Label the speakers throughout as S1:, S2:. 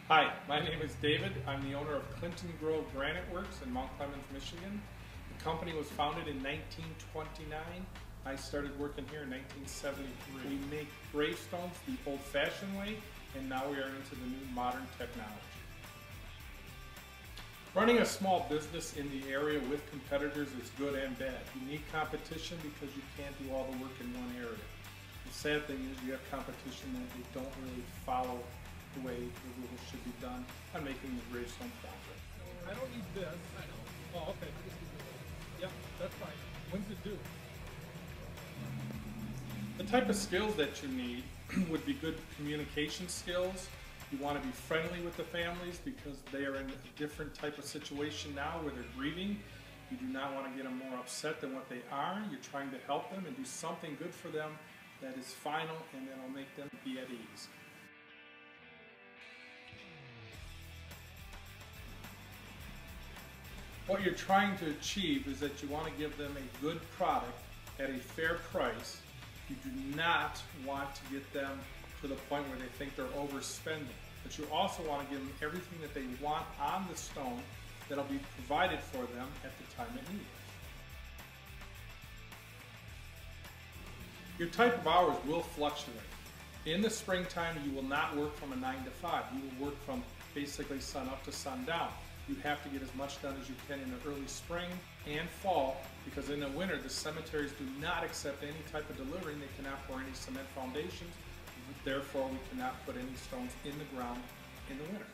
S1: Hi, my name is David. I'm the owner of Clinton Grove Granite Works in Mount Clemens, Michigan. The company was founded in 1929. I started working here in 1973. We make gravestones the old-fashioned way, and now we are into the new modern technology. Running a small business in the area with competitors is good and bad. You need competition because you can't do all the work in one area. The sad thing is you have competition that they don't really follow the way the rules should be done on making the gravestone project.
S2: I don't need this. I know. Oh, okay. Yep, that's fine. When's it due?
S1: The type of skills that you need would be good communication skills. You want to be friendly with the families because they are in a different type of situation now where they're grieving. You do not want to get them more upset than what they are. You're trying to help them and do something good for them that is final and that will make them be at ease. What you're trying to achieve is that you want to give them a good product at a fair price. You do not want to get them to the point where they think they're overspending. But you also want to give them everything that they want on the stone that'll be provided for them at the time it needs. Your type of hours will fluctuate. In the springtime, you will not work from a 9 to 5. You will work from basically sun up to sundown. You have to get as much done as you can in the early spring and fall, because in the winter the cemeteries do not accept any type of delivery. They cannot pour any cement foundations, therefore we cannot put any stones in the ground in the winter.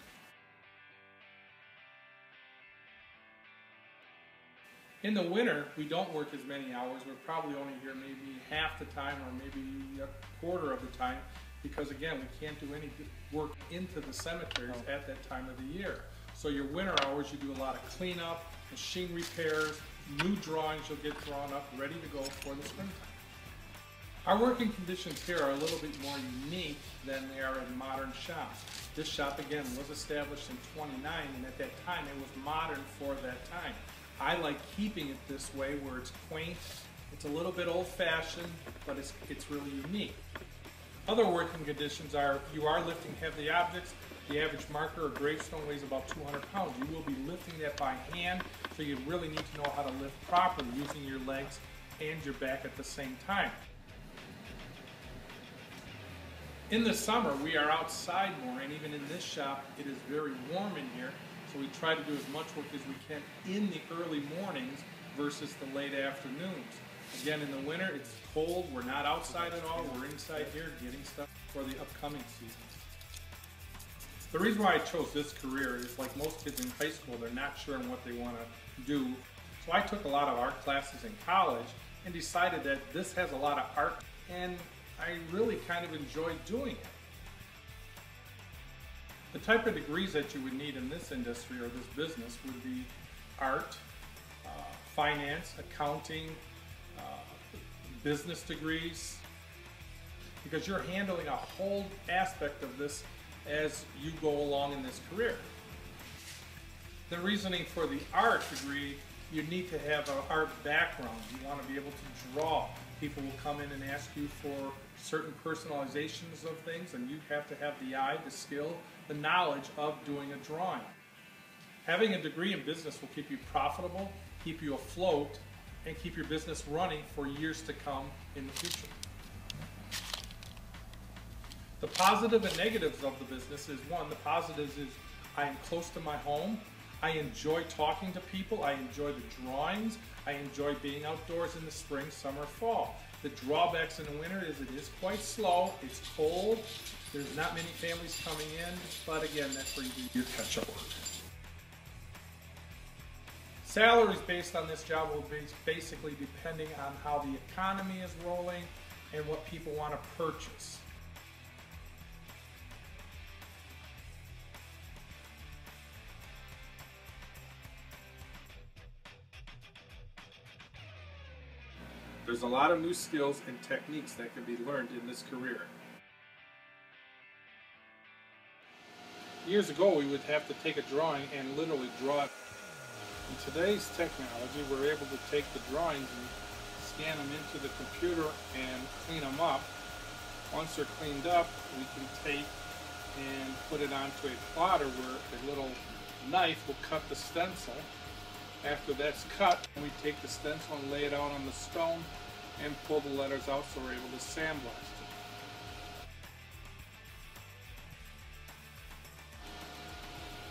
S1: In the winter we don't work as many hours. We're probably only here maybe half the time or maybe a quarter of the time, because again we can't do any work into the cemeteries at that time of the year. So your winter hours, you do a lot of cleanup, machine repairs, new drawings you'll get drawn up, ready to go for the springtime. Our working conditions here are a little bit more unique than they are in modern shops. This shop, again, was established in '29, and at that time it was modern for that time. I like keeping it this way, where it's quaint, it's a little bit old-fashioned, but it's really unique. Other working conditions are you are lifting heavy objects. The average marker or gravestone weighs about 200 pounds. You will be lifting that by hand, so you really need to know how to lift properly using your legs and your back at the same time. In the summer, we are outside more, and even in this shop, it is very warm in here, so we try to do as much work as we can in the early mornings versus the late afternoons. Again, in the winter, it's cold. We're not outside at all. We're inside here getting stuff for the upcoming season. The reason why I chose this career is, like most kids in high school, they're not sure on what they want to do. So I took a lot of art classes in college and decided that this has a lot of art, and I really kind of enjoyed doing it. The type of degrees that you would need in this industry or this business would be art, finance, accounting, business degrees, because you're handling a whole aspect of this as you go along in this career. The reasoning for the art degree, you need to have an art background. You want to be able to draw. People will come in and ask you for certain personalizations of things, and you have to have the eye, the skill, the knowledge of doing a drawing. Having a degree in business will keep you profitable, keep you afloat, and keep your business running for years to come in the future. The positive and negatives of the business is, one, the positives is I am close to my home. I enjoy talking to people. I enjoy the drawings. I enjoy being outdoors in the spring, summer, fall. The drawbacks in the winter is it is quite slow. It's cold. There's not many families coming in, but again, that's where you do your catch-up work. Salaries based on this job will be basically depending on how the economy is rolling and what people want to purchase. There's a lot of new skills and techniques that can be learned in this career. Years ago, we would have to take a drawing and literally draw it. In today's technology, we're able to take the drawings and scan them into the computer and clean them up. Once they're cleaned up, we can take and put it onto a plotter where a little knife will cut the stencil. After that's cut, we take the stencil and lay it out on the stone and pull the letters out so we're able to sandblast it.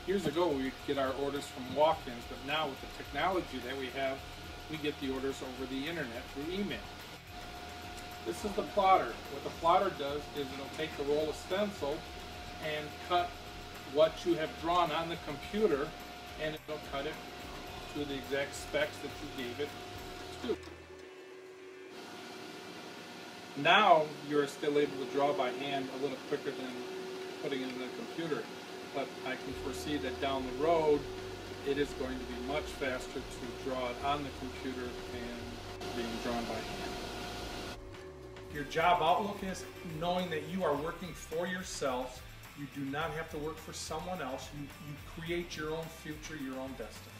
S1: Years ago we'd get our orders from walk-ins, but now with the technology that we have, we get the orders over the internet through email. This is the plotter. What the plotter does is it'll take the roll of stencil and cut what you have drawn on the computer, and it'll cut it to the exact specs that you gave it to. Now you're still able to draw by hand a little quicker than putting it in the computer, but I can foresee that down the road it is going to be much faster to draw it on the computer than being drawn by hand. Your job outlook is knowing that you are working for yourself. You do not have to work for someone else. You create your own future, your own destiny.